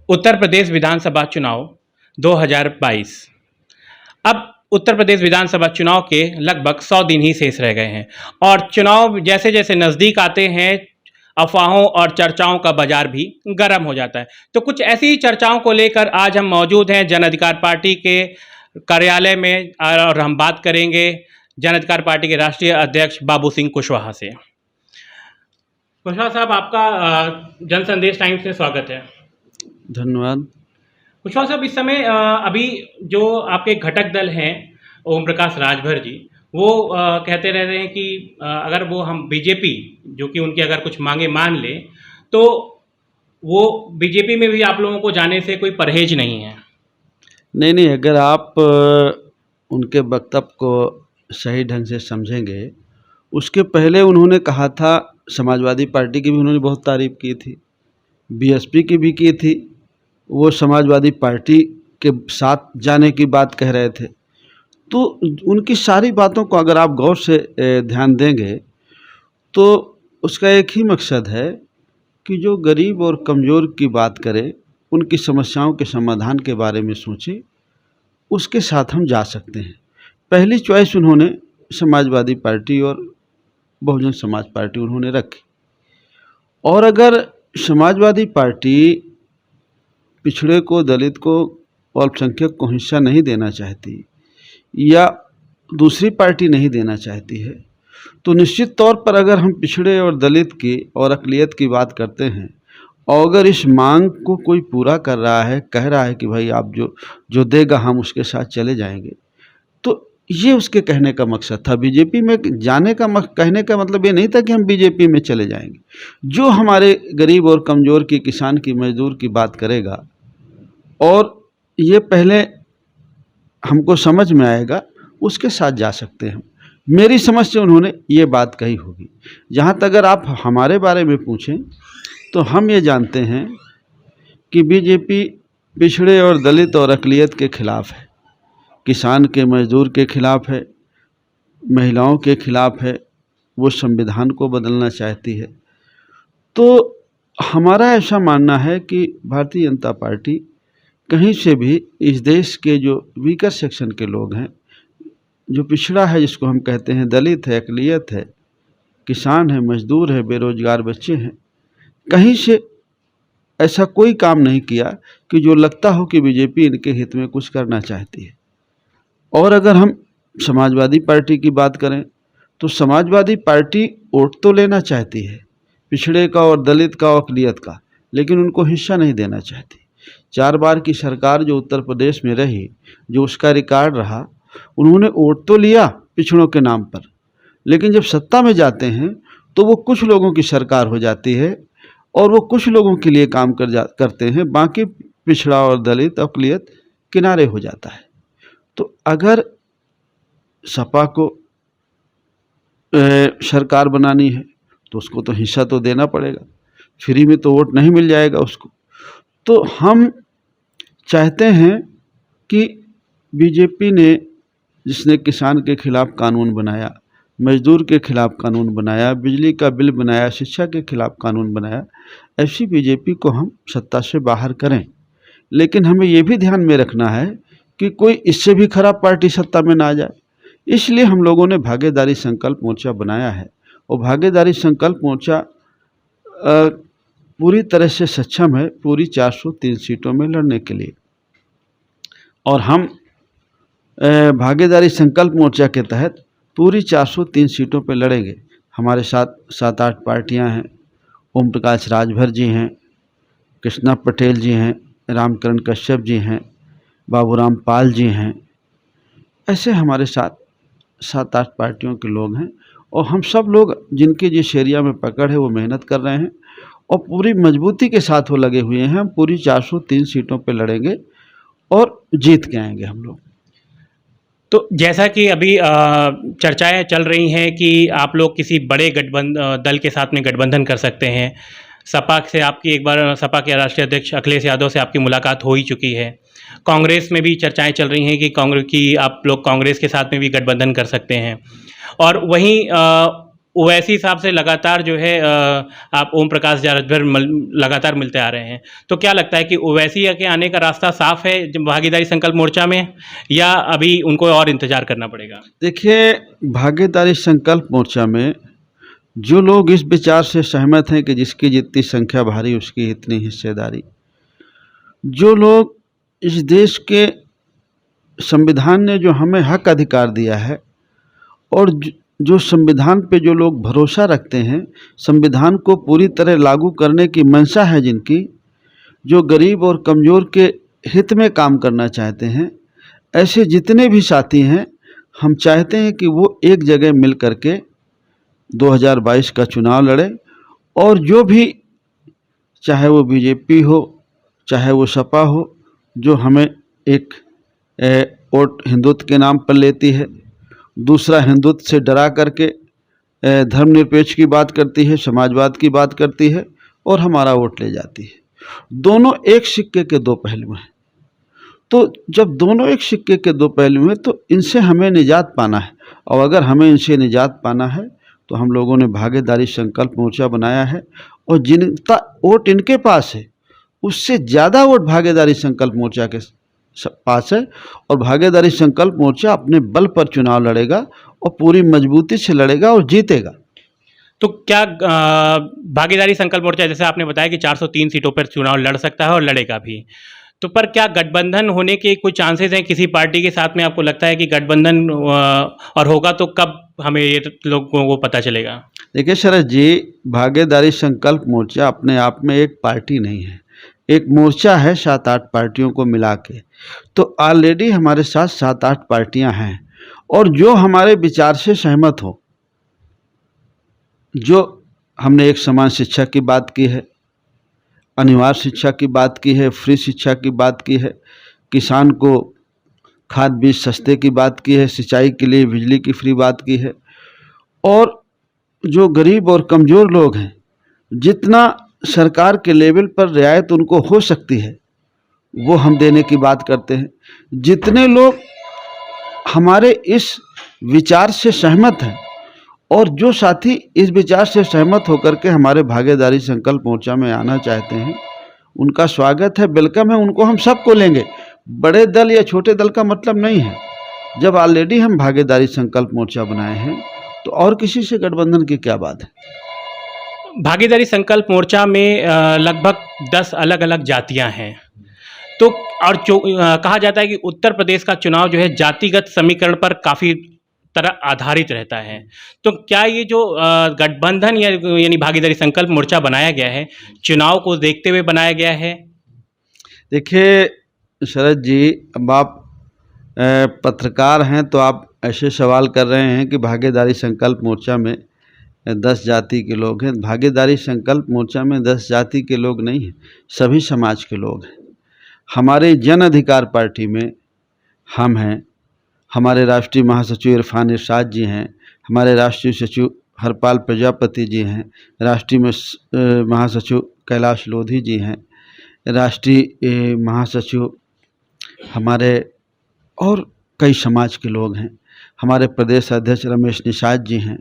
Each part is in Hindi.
उत्तर प्रदेश विधानसभा चुनाव 2022। अब उत्तर प्रदेश विधानसभा चुनाव के लगभग 100 दिन ही शेष रह गए हैं और चुनाव जैसे जैसे नज़दीक आते हैं अफवाहों और चर्चाओं का बाजार भी गर्म हो जाता है। तो कुछ ऐसी ही चर्चाओं को लेकर आज हम मौजूद हैं जन अधिकार पार्टी के कार्यालय में और हम बात करेंगे जन अधिकार पार्टी के राष्ट्रीय अध्यक्ष बाबू सिंह कुशवाहा से। कुशवाहा साहब, आपका जन संदेश टाइम्स में स्वागत है। धन्यवाद। कुशवाहा साहब, इस समय अभी जो आपके घटक दल हैं ओम प्रकाश राजभर जी, वो कहते रहते हैं कि अगर वो हम बीजेपी जो कि उनकी अगर कुछ मांगे मान ले तो वो बीजेपी में भी आप लोगों को जाने से कोई परहेज नहीं है। नहीं, अगर आप उनके वक्तव्य को सही ढंग से समझेंगे, उसके पहले उन्होंने कहा था, समाजवादी पार्टी की भी उन्होंने बहुत तारीफ़ की थी, बीएसपी की भी की थी। वो समाजवादी पार्टी के साथ जाने की बात कह रहे थे। तो उनकी सारी बातों को अगर आप गौर से ध्यान देंगे तो उसका एक ही मकसद है कि जो गरीब और कमज़ोर की बात करे, उनकी समस्याओं के समाधान के बारे में सोचे, उसके साथ हम जा सकते हैं। पहली चॉइस उन्होंने समाजवादी पार्टी और बहुजन समाज पार्टी उन्होंने रखी। और अगर समाजवादी पार्टी पिछड़े को, दलित को, अल्पसंख्यक को हिस्सा नहीं देना चाहती या दूसरी पार्टी नहीं देना चाहती है, तो निश्चित तौर पर अगर हम पिछड़े और दलित की और अक़लियत की बात करते हैं और अगर इस मांग को कोई पूरा कर रहा है, कह रहा है कि भाई आप जो देगा हम उसके साथ चले जाएंगे, तो ये उसके कहने का मकसद था। बीजेपी में जाने का कहने का मतलब ये नहीं था कि हम बीजेपी में चले जाएंगे। जो हमारे गरीब और कमज़ोर की, किसान की, मजदूर की बात करेगा और ये पहले हमको समझ में आएगा, उसके साथ जा सकते हैं। मेरी समझ से उन्होंने ये बात कही होगी। जहाँ तक अगर आप हमारे बारे में पूछें तो हम ये जानते हैं कि बीजेपी पिछड़े और दलित और अक़लियत के ख़िलाफ़ है, किसान के, मजदूर के ख़िलाफ़ है, महिलाओं के ख़िलाफ़ है, वो संविधान को बदलना चाहती है। तो हमारा ऐसा मानना है कि भारतीय जनता पार्टी कहीं से भी इस देश के जो वीकर सेक्शन के लोग हैं, जो पिछड़ा है, जिसको हम कहते हैं दलित है, अक़लियत है, किसान है, मजदूर है, बेरोज़गार बच्चे हैं, कहीं से ऐसा कोई काम नहीं किया कि जो लगता हो कि बीजेपी इनके हित में कुछ करना चाहती है। और अगर हम समाजवादी पार्टी की बात करें तो समाजवादी पार्टी वोट तो लेना चाहती है, पिछड़े का और दलित का और अक़लियत का, लेकिन उनको हिस्सा नहीं देना चाहती। 4 बार की सरकार जो उत्तर प्रदेश में रही, जो उसका रिकॉर्ड रहा, उन्होंने वोट तो लिया पिछड़ों के नाम पर, लेकिन जब सत्ता में जाते हैं तो वो कुछ लोगों की सरकार हो जाती है और वो कुछ लोगों के लिए काम करते हैं, बाकी पिछड़ा और दलित अक़लियत किनारे हो जाता है। तो अगर सपा को सरकार बनानी है तो उसको तो हिस्सा तो देना पड़ेगा, फ्री में तो वोट नहीं मिल जाएगा उसको। तो हम चाहते हैं कि बीजेपी ने, जिसने किसान के ख़िलाफ़ कानून बनाया, मजदूर के ख़िलाफ़ कानून बनाया, बिजली का बिल बनाया, शिक्षा के ख़िलाफ़ कानून बनाया, ऐसी बीजेपी को हम सत्ता से बाहर करें। लेकिन हमें ये भी ध्यान में रखना है कि कोई इससे भी खराब पार्टी सत्ता में ना आ जाए। इसलिए हम लोगों ने भागीदारी संकल्प मोर्चा बनाया है और भागीदारी संकल्प मोर्चा पूरी तरह से सक्षम है पूरी 403 सीटों में लड़ने के लिए। और हम भागीदारी संकल्प मोर्चा के तहत पूरी 403 सीटों पर लड़ेंगे। हमारे साथ 7-8 पार्टियां हैं। ओम प्रकाश राजभर जी हैं, कृष्णा पटेल जी हैं, रामकरण कश्यप जी हैं, बाबूराम पाल जी हैं। ऐसे हमारे साथ 7-8 पार्टियों के लोग हैं और हम सब लोग जिनकी जिस एरिया में पकड़ है वो मेहनत कर रहे हैं और पूरी मजबूती के साथ वो लगे हुए हैं। हम पूरी 403 सीटों पे लड़ेंगे और जीत के आएंगे हम लोग। तो जैसा कि अभी चर्चाएं चल रही हैं कि आप लोग किसी बड़े दल के साथ में गठबंधन कर सकते हैं। सपा से आपकी एक बार सपा के राष्ट्रीय अध्यक्ष अखिलेश यादव से आपकी मुलाकात हो ही चुकी है। कांग्रेस में भी चर्चाएं चल रही हैं कि आप लोग कांग्रेस के साथ में भी गठबंधन कर सकते हैं। और वहीं ओवैसी साहब से लगातार जो है आप ओम प्रकाश राजभर लगातार मिलते आ रहे हैं, तो क्या लगता है कि ओवैसी के आने का रास्ता साफ है भागीदारी संकल्प मोर्चा में, या अभी उनको और इंतजार करना पड़ेगा? देखिए, भागीदारी संकल्प मोर्चा में जो लोग इस विचार से सहमत हैं कि जिसकी जितनी संख्या भारी उसकी इतनी हिस्सेदारी, जो लोग इस देश के संविधान ने जो हमें हक अधिकार दिया है और जो संविधान पे जो लोग भरोसा रखते हैं, संविधान को पूरी तरह लागू करने की मंशा है जिनकी, जो गरीब और कमज़ोर के हित में काम करना चाहते हैं, ऐसे जितने भी साथी हैं, हम चाहते हैं कि वो एक जगह मिल कर के 2022 का चुनाव लड़े और जो भी, चाहे वो बीजेपी हो, चाहे वो सपा हो, जो हमें एक वोट हिंदुत्व के नाम पर लेती है, दूसरा हिंदुत्व से डरा करके धर्मनिरपेक्ष की बात करती है, समाजवाद की बात करती है और हमारा वोट ले जाती है। दोनों एक सिक्के के दो पहलू हैं। तो जब दोनों एक सिक्के के दो पहलू हैं तो इनसे हमें निजात पाना है, और अगर हमें इनसे निजात पाना है तो हम लोगों ने भागीदारी संकल्प मोर्चा बनाया है, और जिनका वोट इनके पास है उससे ज़्यादा वोट भागीदारी संकल्प मोर्चा के पास है, और भागीदारी संकल्प मोर्चा अपने बल पर चुनाव लड़ेगा और पूरी मजबूती से लड़ेगा और जीतेगा। तो क्या भागीदारी संकल्प मोर्चा, जैसे आपने बताया कि 403 सीटों पर चुनाव लड़ सकता है और लड़ेगा भी, तो पर क्या गठबंधन होने के कुछ चांसेस हैं किसी पार्टी के साथ में? आपको लगता है कि गठबंधन और होगा तो कब हमें ये लोगों को पता चलेगा? देखिए शरद जी, भागीदारी संकल्प मोर्चा अपने आप में एक पार्टी नहीं है, एक मोर्चा है 7-8 पार्टियों को मिला के। तो ऑलरेडी हमारे साथ 7-8 पार्टियां हैं, और जो हमारे विचार से सहमत हो, जो हमने एक समान शिक्षा की बात की है, अनिवार्य शिक्षा की बात की है, फ्री शिक्षा की बात की है, किसान को खाद बीज सस्ते की बात की है, सिंचाई के लिए बिजली की फ्री बात की है, और जो गरीब और कमज़ोर लोग हैं, जितना सरकार के लेवल पर रियायत उनको हो सकती है वो हम देने की बात करते हैं। जितने लोग हमारे इस विचार से सहमत हैं और जो साथी इस विचार से सहमत होकर के हमारे भागीदारी संकल्प मोर्चा में आना चाहते हैं, उनका स्वागत है, वेलकम है, उनको हम सबको लेंगे। बड़े दल या छोटे दल का मतलब नहीं है। जब ऑलरेडी हम भागीदारी संकल्प मोर्चा बनाए हैं तो और किसी से गठबंधन की क्या बात है। भागीदारी संकल्प मोर्चा में लगभग 10 अलग अलग जातियां हैं, तो और कहा जाता है कि उत्तर प्रदेश का चुनाव जो है जातिगत समीकरण पर काफ़ी तरह आधारित रहता है। तो क्या ये जो गठबंधन या यानी भागीदारी संकल्प मोर्चा बनाया गया है, चुनाव को देखते हुए बनाया गया है? देखिए शरद जी, अब आप पत्रकार हैं तो आप ऐसे सवाल कर रहे हैं कि भागीदारी संकल्प मोर्चा में 10 जाति के लोग हैं। भागीदारी संकल्प मोर्चा में 10 जाति के लोग नहीं हैं, सभी समाज के लोग हैं। हमारे जन अधिकार पार्टी में हम हैं, हमारे राष्ट्रीय महासचिव इरफान इरशाद जी हैं, हमारे राष्ट्रीय सचिव हरपाल प्रजापति जी हैं, राष्ट्रीय महासचिव कैलाश लोधी जी हैं, राष्ट्रीय महासचिव हमारे और कई समाज के लोग हैं, हमारे प्रदेश अध्यक्ष रमेश निषाद जी हैं।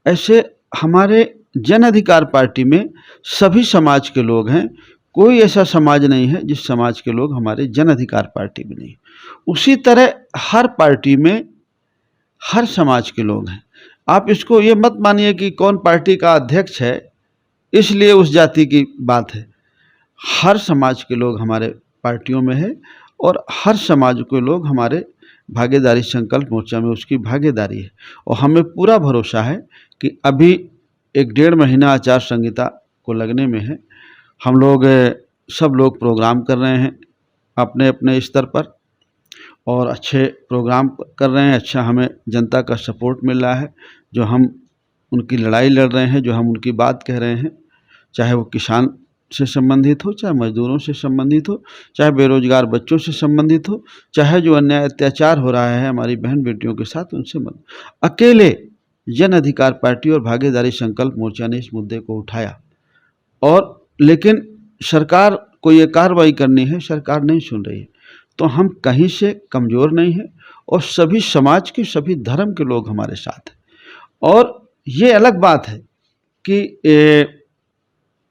ऐसे हमारे जन अधिकार पार्टी में सभी समाज के लोग हैं, कोई ऐसा समाज नहीं है जिस समाज के लोग हमारे जन अधिकार पार्टी में नहीं। उसी तरह हर पार्टी में हर समाज के लोग हैं। आप इसको ये मत मानिए कि कौन पार्टी का अध्यक्ष है इसलिए उस जाति की बात है। हर समाज के लोग हमारे पार्टियों में है और हर समाज के लोग हमारे भागीदारी संकल्प मोर्चा में उसकी भागीदारी है। और हमें पूरा भरोसा है कि अभी 1-1.5 महीना आचार संहिता को लगने में है। हम लोग सब लोग प्रोग्राम कर रहे हैं अपने अपने स्तर पर और अच्छे प्रोग्राम कर रहे हैं। अच्छा हमें जनता का सपोर्ट मिल रहा है, जो हम उनकी लड़ाई लड़ रहे हैं, जो हम उनकी बात कह रहे हैं, चाहे वो किसान से संबंधित हो, चाहे मजदूरों से संबंधित हो, चाहे बेरोजगार बच्चों से संबंधित हो, चाहे जो अन्याय अत्याचार हो रहा है हमारी बहन बेटियों के साथ उनसे अकेले जन अधिकार पार्टी और भागीदारी संकल्प मोर्चा ने इस मुद्दे को उठाया। और लेकिन सरकार को ये कार्रवाई करनी है, सरकार नहीं सुन रही है। तो हम कहीं से कमज़ोर नहीं हैं और सभी समाज के सभी धर्म के लोग हमारे साथ हैं। और ये अलग बात है कि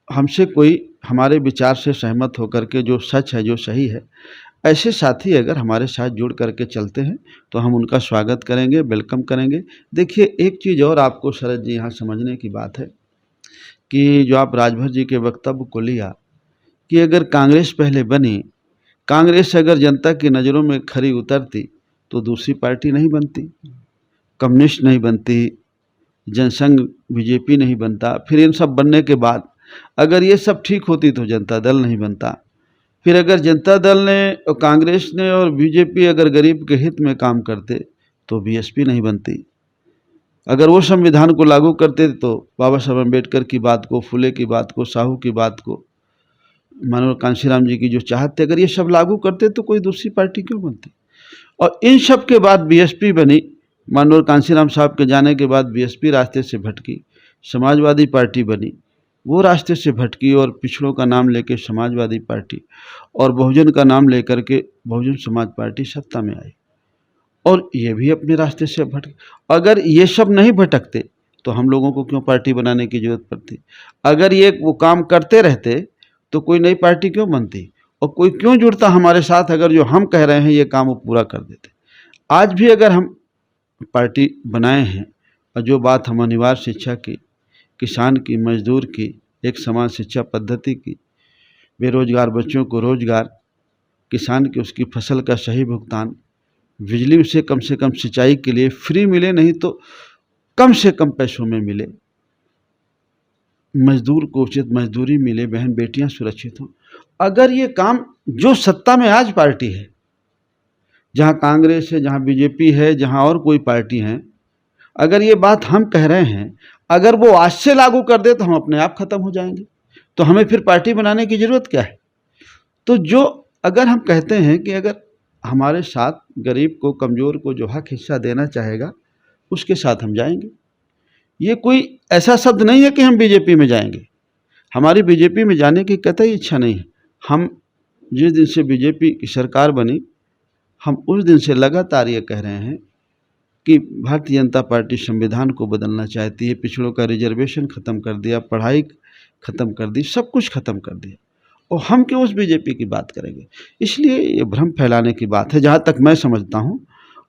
हमसे कोई हमारे विचार से सहमत होकर के जो सच है, जो सही है, ऐसे साथी अगर हमारे साथ जुड़ करके चलते हैं तो हम उनका स्वागत करेंगे, वेलकम करेंगे। देखिए, एक चीज़ और आपको शरद जी यहाँ समझने की बात है कि जो आप राजभर जी के वक्तव्य को लिया कि अगर कांग्रेस पहले बनी, कांग्रेस अगर जनता की नज़रों में खरी उतरती तो दूसरी पार्टी नहीं बनती, कम्युनिस्ट नहीं बनती, जनसंघ बीजेपी नहीं बनता। फिर इन सब बनने के बाद अगर ये सब ठीक होती तो जनता दल नहीं बनता। फिर अगर जनता दल ने और कांग्रेस ने और बीजेपी अगर गरीब के हित में काम करते तो बीएसपी नहीं बनती। अगर वो संविधान को लागू करते तो बाबा साहब अम्बेडकर की बात को, फुले की बात को, साहू की बात को, मनोहर कांशीराम जी की जो चाहत थे, अगर ये सब लागू करते तो कोई दूसरी पार्टी क्यों बनती। और इन सब के बाद बीएसपी बनी। मनोहर कांशीराम साहब के जाने के बाद बीएसपी रास्ते से भटकी, समाजवादी पार्टी बनी, वो रास्ते से भटकी और पिछड़ों का नाम लेके समाजवादी पार्टी और बहुजन का नाम लेकर के बहुजन समाज पार्टी सत्ता में आई और ये भी अपने रास्ते से भटके। अगर ये सब नहीं भटकते तो हम लोगों को क्यों पार्टी बनाने की जरूरत पड़ती। अगर ये वो काम करते रहते तो कोई नई पार्टी क्यों बनती और कोई क्यों जुड़ता हमारे साथ। अगर जो हम कह रहे हैं ये काम वो पूरा कर देते। आज भी अगर हम पार्टी बनाए हैं और जो बात हम अनिवार्य शिक्षा की, किसान की, मजदूर की, एक समान शिक्षा पद्धति की, बेरोजगार बच्चों को रोजगार, किसान की उसकी फसल का सही भुगतान, बिजली उसे कम से कम सिंचाई के लिए फ्री मिले, नहीं तो कम से कम पैसों में मिले, मजदूर को उचित मजदूरी मिले, बहन बेटियां सुरक्षित हों। अगर ये काम जो सत्ता में आज पार्टी है, जहां कांग्रेस है, जहां बीजेपी है, जहां और कोई पार्टी है, अगर ये बात हम कह रहे हैं, अगर वो आज से लागू कर दे तो हम अपने आप खत्म हो जाएंगे। तो हमें फिर पार्टी बनाने की जरूरत क्या है। तो जो अगर हम कहते हैं कि अगर हमारे साथ गरीब को, कमज़ोर को जो हक हिस्सा देना चाहेगा उसके साथ हम जाएंगे। ये कोई ऐसा शब्द नहीं है कि हम बीजेपी में जाएंगे। हमारी बीजेपी में जाने की कतई इच्छा नहीं है। हम जिस दिन से बीजेपी की सरकार बनी, हम उस दिन से लगातार ये कह रहे हैं कि भारतीय जनता पार्टी संविधान को बदलना चाहती है, पिछड़ों का रिजर्वेशन ख़त्म कर दिया, पढ़ाई ख़त्म कर दी, सब कुछ ख़त्म कर दिया, और हम क्यों उस बीजेपी की बात करेंगे। इसलिए ये भ्रम फैलाने की बात है जहाँ तक मैं समझता हूँ।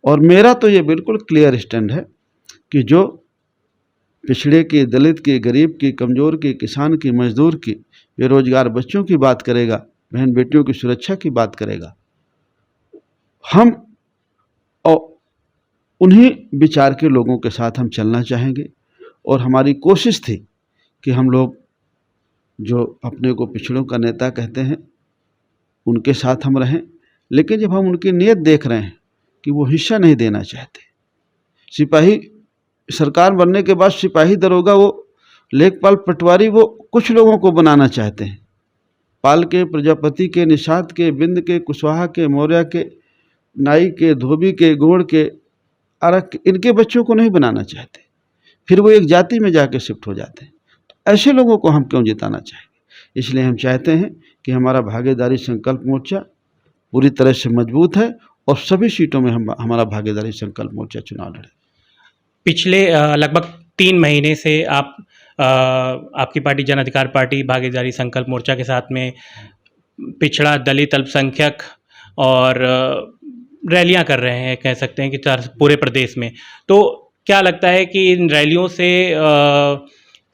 और मेरा तो ये बिल्कुल क्लियर स्टैंड है कि जो पिछड़े की, दलित की, गरीब की, कमज़ोर की, किसान की, मजदूर की, बेरोजगार बच्चों की बात करेगा, बहन बेटियों की सुरक्षा की बात करेगा, हम और उन्हीं विचार के लोगों के साथ हम चलना चाहेंगे। और हमारी कोशिश थी कि हम लोग जो अपने को पिछड़ों का नेता कहते हैं उनके साथ हम रहें। लेकिन जब हम उनकी नीयत देख रहे हैं कि वो हिस्सा नहीं देना चाहते, सिपाही सरकार बनने के बाद सिपाही दरोगा, वो लेखपाल, पटवारी, वो कुछ लोगों को बनाना चाहते हैं। पाल के, प्रजापति के, निषाद के, बिंद के, कुशवाहा के, मौर्य के, नाई के, धोबी के, गोड़ के, आरक, इनके बच्चों को नहीं बनाना चाहते। फिर वो एक जाति में जाके शिफ्ट हो जाते हैं। तो ऐसे लोगों को हम क्यों जिताना चाहेंगे। इसलिए हम चाहते हैं कि हमारा भागीदारी संकल्प मोर्चा पूरी तरह से मजबूत है और सभी सीटों में हम हमारा भागीदारी संकल्प मोर्चा चुनाव लड़े। पिछले लगभग 3 महीने से आपकी पार्टी जन अधिकार पार्टी भागीदारी संकल्प मोर्चा के साथ में पिछड़ा, दलित, अल्पसंख्यक और रैलियां कर रहे हैं, कह सकते हैं कि पूरे प्रदेश में। तो क्या लगता है कि इन रैलियों से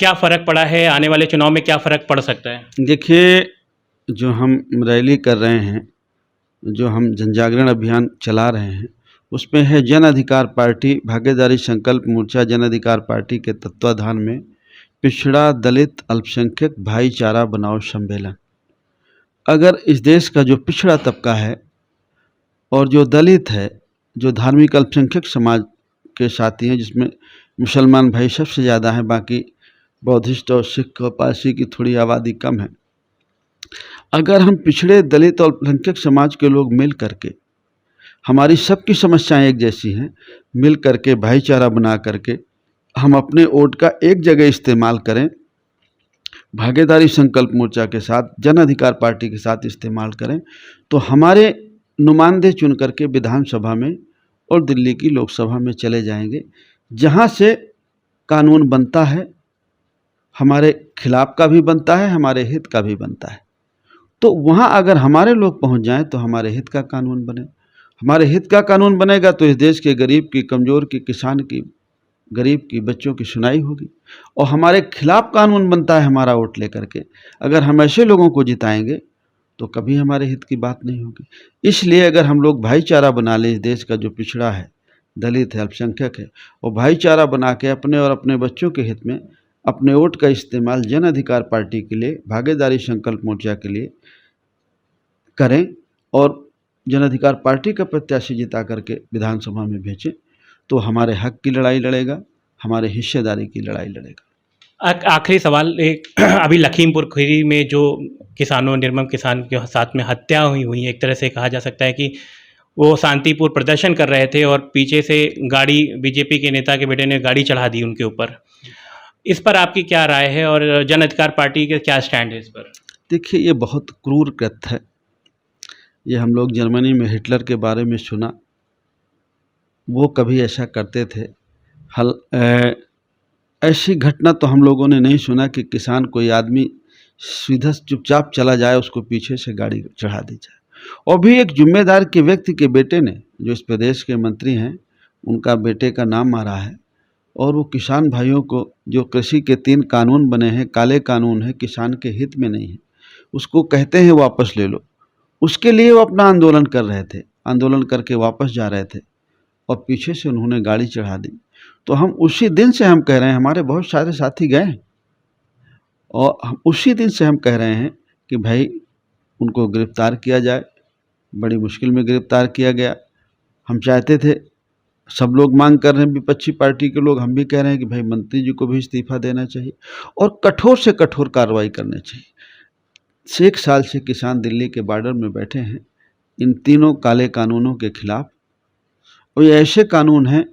क्या फ़र्क पड़ा है, आने वाले चुनाव में क्या फ़र्क पड़ सकता है। देखिए, जो हम रैली कर रहे हैं, जो हम जन जागरण अभियान चला रहे हैं, उसमें है जन अधिकार पार्टी भागीदारी संकल्प मोर्चा जन अधिकार पार्टी के तत्वाधान में पिछड़ा, दलित, अल्पसंख्यक भाईचारा बनाओ सम्मेलन। अगर इस देश का जो पिछड़ा तबका है और जो दलित है, जो धार्मिक अल्पसंख्यक समाज के साथी हैं, जिसमें मुसलमान भाई सबसे ज़्यादा हैं, बाकी बौद्धिस्ट और सिख और पारसी की थोड़ी आबादी कम है। अगर हम पिछड़े, दलित और अल्पसंख्यक समाज के लोग मिल करके, हमारी सबकी समस्याएं एक जैसी हैं, मिल करके भाईचारा बना करके हम अपने वोट का एक जगह इस्तेमाल करें, भागीदारी संकल्प मोर्चा के साथ, जन अधिकार पार्टी के साथ इस्तेमाल करें, तो हमारे नुमाइंदे चुन करके विधानसभा में और दिल्ली की लोकसभा में चले जाएंगे, जहां से कानून बनता है, हमारे खिलाफ का भी बनता है, हमारे हित का भी बनता है। तो वहाँ अगर हमारे लोग पहुँच जाएं तो हमारे हित का कानून बने। हमारे हित का कानून बनेगा तो इस देश के गरीब की, कमज़ोर की, किसान की, गरीब की, बच्चों की सुनाई होगी। और हमारे खिलाफ कानून बनता है हमारा वोट लेकर के, अगर हम ऐसे लोगों को जिताएंगे तो कभी हमारे हित की बात नहीं होगी। इसलिए अगर हम लोग भाईचारा बना लें, इस देश का जो पिछड़ा है, दलित है, अल्पसंख्यक है, और भाईचारा बना के अपने और अपने बच्चों के हित में अपने वोट का इस्तेमाल जन अधिकार पार्टी के लिए, भागीदारी संकल्प मोर्चा के लिए करें और जन अधिकार पार्टी का प्रत्याशी जिता करके विधानसभा में भेजें, तो हमारे हक की लड़ाई लड़ेगा, हमारे हिस्सेदारी की लड़ाई लड़ेगा। आखिरी सवाल, एक अभी लखीमपुर खीरी में जो किसानों, निर्मम किसान के साथ में हत्या हुई, एक तरह से कहा जा सकता है कि वो शांतिपूर्ण प्रदर्शन कर रहे थे और पीछे से गाड़ी, बीजेपी के नेता के बेटे ने गाड़ी चढ़ा दी उनके ऊपर। इस पर आपकी क्या राय है और जन अधिकार पार्टी के क्या स्टैंड है इस पर? देखिए, ये बहुत क्रूर कृत्य है। ये हम लोग जर्मनी में हिटलर के बारे में सुना, वो कभी ऐसा करते थे। ऐसी घटना तो हम लोगों ने नहीं सुना कि किसान, कोई आदमी सीधा चुपचाप चला जाए, उसको पीछे से गाड़ी चढ़ा दी जाए। और भी एक जिम्मेदार के व्यक्ति के बेटे ने, जो इस प्रदेश के मंत्री हैं, उनका बेटे का नाम मारा है। और वो किसान भाइयों को, जो कृषि के 3 कानून बने हैं, काले कानून है, किसान के हित में नहीं है, उसको कहते हैं वापस ले लो। उसके लिए वो अपना आंदोलन कर रहे थे, आंदोलन करके वापस जा रहे थे और पीछे से उन्होंने गाड़ी चढ़ा दी। तो हम उसी दिन से हम कह रहे हैं, हमारे बहुत सारे साथी गए हैं और हम उसी दिन से हम कह रहे हैं कि भाई उनको गिरफ्तार किया जाए। बड़ी मुश्किल में गिरफ्तार किया गया। हम चाहते थे, सब लोग मांग कर रहे हैं, विपक्षी पार्टी के लोग, हम भी कह रहे हैं कि भाई मंत्री जी को भी इस्तीफा देना चाहिए और कठोर से कठोर कार्रवाई करनी चाहिए। 1 साल से किसान दिल्ली के बॉर्डर में बैठे हैं इन तीनों काले कानूनों के खिलाफ। और ये ऐसे कानून हैं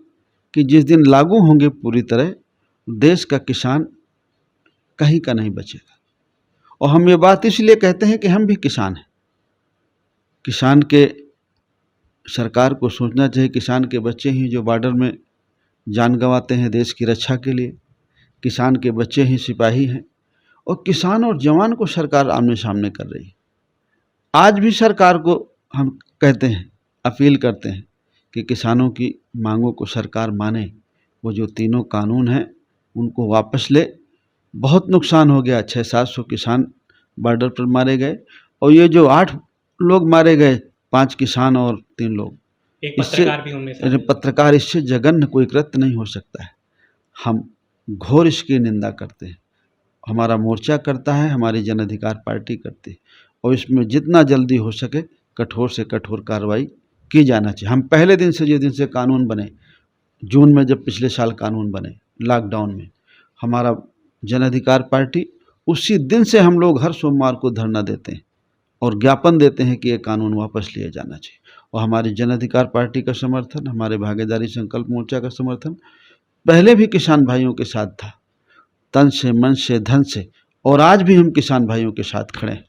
कि जिस दिन लागू होंगे पूरी तरह, देश का किसान कहीं का नहीं बचेगा। और हम ये बात इसलिए कहते हैं कि हम भी किसान हैं। किसान के, सरकार को सोचना चाहिए, किसान के बच्चे ही जो बॉर्डर में जान गंवाते हैं देश की रक्षा के लिए, किसान के बच्चे ही सिपाही हैं। और किसान और जवान को सरकार आमने सामने कर रही है। आज भी सरकार को हम कहते हैं, अपील करते हैं कि किसानों की मांगों को सरकार माने। वो जो तीनों कानून हैं उनको वापस ले। बहुत नुकसान हो गया, 600-700 किसान बॉर्डर पर मारे गए। और ये जो 8 लोग मारे गए, 5 किसान और 3 लोग, एक पत्रकार भी उनमें से। पत्रकार, इससे जघन्य कोई कृत्य नहीं हो सकता है। हम घोर इसकी निंदा करते हैं। हमारा मोर्चा करता है, हमारी जन अधिकार पार्टी करती है और इसमें जितना जल्दी हो सके कठोर से कठोर कार्रवाई की जाना चाहिए। हम पहले दिन से, जिस दिन से कानून बने, जून में जब पिछले साल कानून बने लॉकडाउन में, हमारा जन अधिकार पार्टी, उसी दिन से हम लोग हर सोमवार को धरना देते हैं और ज्ञापन देते हैं कि ये कानून वापस लिया जाना चाहिए। और हमारी जन अधिकार पार्टी का समर्थन, हमारे भागीदारी संकल्प मोर्चा का समर्थन पहले भी किसान भाइयों के साथ था, तन से, मन से, धन से, और आज भी हम किसान भाइयों के साथ खड़े हैं।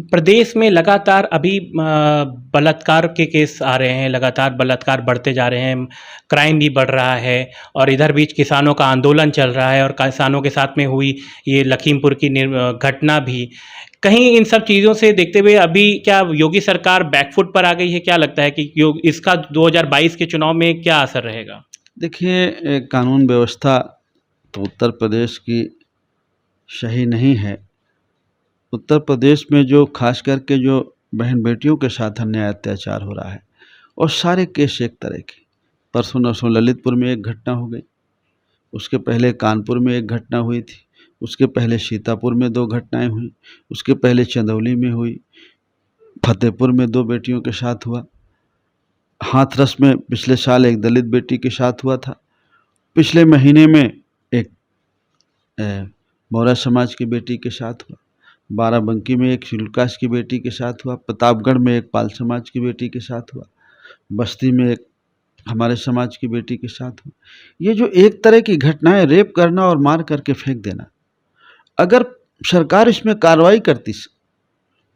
प्रदेश में लगातार अभी बलात्कार के केस आ रहे हैं, लगातार बलात्कार बढ़ते जा रहे हैं, क्राइम भी बढ़ रहा है और इधर बीच किसानों का आंदोलन चल रहा है और किसानों के साथ में हुई ये लखीमपुर की घटना भी, कहीं इन सब चीज़ों से देखते हुए अभी क्या योगी सरकार बैकफुट पर आ गई है? क्या लगता है कि इसका 2022 के चुनाव में क्या असर रहेगा? देखिए, कानून व्यवस्था तो उत्तर प्रदेश की सही नहीं है। उत्तर प्रदेश में जो खास करके जो बहन बेटियों के साथ अन्याय अत्याचार हो रहा है, और सारे केस एक तरह के। परसों नरसों ललितपुर में एक घटना हो गई, उसके पहले कानपुर में एक घटना हुई थी, उसके पहले सीतापुर में 2 घटनाएं हुई, उसके पहले चंदौली में हुई, फतेहपुर में 2 बेटियों के साथ हुआ, हाथरस में पिछले साल एक दलित बेटी के साथ हुआ था, पिछले महीने में एक मौर्य समाज की बेटी के साथ हुआ, बाराबंकी में एक शेड्यूल कास्ट की बेटी के साथ हुआ, प्रतापगढ़ में एक पाल समाज की बेटी के साथ हुआ, बस्ती में एक हमारे समाज की बेटी के साथ हुआ। ये जो एक तरह की घटनाएं, रेप करना और मार करके फेंक देना, अगर सरकार इसमें कार्रवाई करती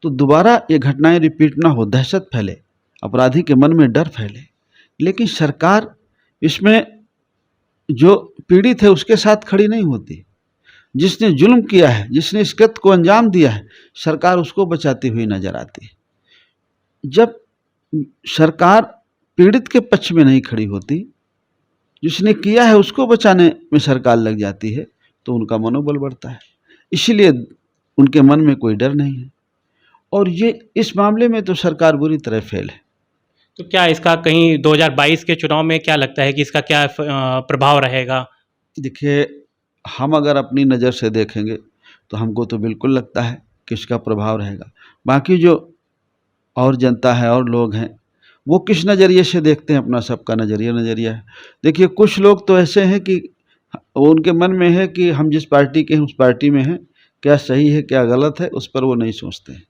तो दोबारा ये घटनाएं रिपीट ना हो, दहशत फैले, अपराधी के मन में डर फैले। लेकिन सरकार इसमें जो पीड़ित है उसके साथ खड़ी नहीं होती। जिसने जुल्म किया है, जिसने इस कृत्य को अंजाम दिया है, सरकार उसको बचाती हुई नजर आती है। जब सरकार पीड़ित के पक्ष में नहीं खड़ी होती, जिसने किया है उसको बचाने में सरकार लग जाती है, तो उनका मनोबल बढ़ता है। इसीलिए उनके मन में कोई डर नहीं है। और ये इस मामले में तो सरकार बुरी तरह फेल है। तो क्या इसका कहीं 2022 के चुनाव में क्या लगता है कि इसका क्या प्रभाव रहेगा? देखिए, हम अगर अपनी नज़र से देखेंगे तो हमको तो बिल्कुल लगता है कि इसका प्रभाव रहेगा। बाकी जो और जनता है और लोग हैं, वो किस नज़रिए से देखते हैं, अपना सबका नज़रिया है। देखिए, कुछ लोग तो ऐसे हैं कि उनके मन में है कि हम जिस पार्टी के हैं उस पार्टी में हैं, क्या सही है क्या गलत है उस पर वो नहीं सोचते हैं।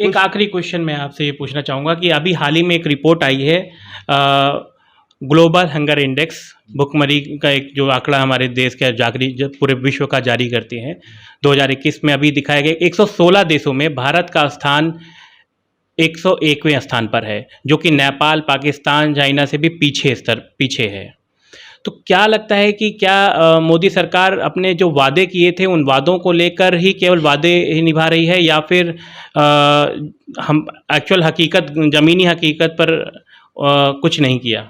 एक आखिरी क्वेश्चन मैं आपसे ये पूछना चाहूँगा कि अभी हाल ही में एक रिपोर्ट आई है, ग्लोबल हंगर इंडेक्स, भुखमरी का एक जो आंकड़ा हमारे देश का जो पूरे विश्व का जारी करते हैं, 2021 में अभी दिखाया गया 116 देशों में भारत का स्थान 101वें स्थान पर है, जो कि नेपाल, पाकिस्तान, चाइना से भी पीछे है। तो क्या लगता है कि क्या मोदी सरकार अपने जो वादे किए थे उन वादों को लेकर ही केवल वादे ही निभा रही है, या फिर हम एक्चुअल हकीकत, ज़मीनी हकीकत पर कुछ नहीं किया?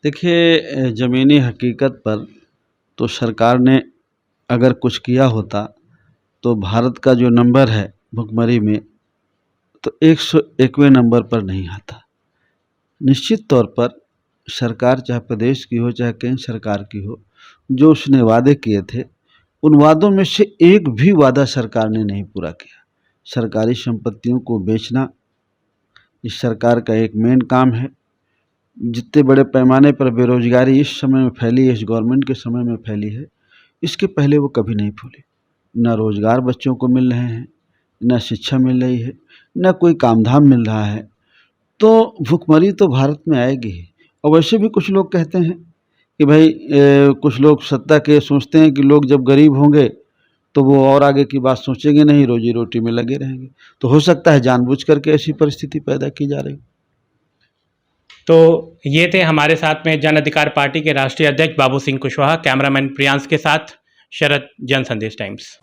देखिए, ज़मीनी हकीकत पर तो सरकार ने अगर कुछ किया होता तो भारत का जो नंबर है भुखमरी में, तो 101वें नंबर पर नहीं आता। निश्चित तौर पर सरकार, चाहे प्रदेश की हो चाहे केंद्र सरकार की हो, जो उसने वादे किए थे उन वादों में से एक भी वादा सरकार ने नहीं पूरा किया। सरकारी संपत्तियों को बेचना इस सरकार का एक मेन काम है। जितने बड़े पैमाने पर बेरोजगारी इस समय में फैली है, इस गवर्नमेंट के समय में फैली है, इसके पहले वो कभी नहीं फैली। न रोजगार बच्चों को मिल रहे हैं, न शिक्षा मिल रही है, न कोई काम धाम मिल रहा है। तो भुखमरी तो भारत में आएगी ही। और वैसे भी कुछ लोग कहते हैं कि भाई कुछ लोग सत्ता के सोचते हैं कि लोग जब गरीब होंगे तो वो और आगे की बात सोचेंगे नहीं, रोजी रोटी में लगे रहेंगे। तो हो सकता है जानबूझ करके ऐसी परिस्थिति पैदा की जा रही। तो ये थे हमारे साथ में जन अधिकार पार्टी के राष्ट्रीय अध्यक्ष बाबू सिंह कुशवाहा। कैमरामैन प्रियांश के साथ शरद, जन संदेश टाइम्स।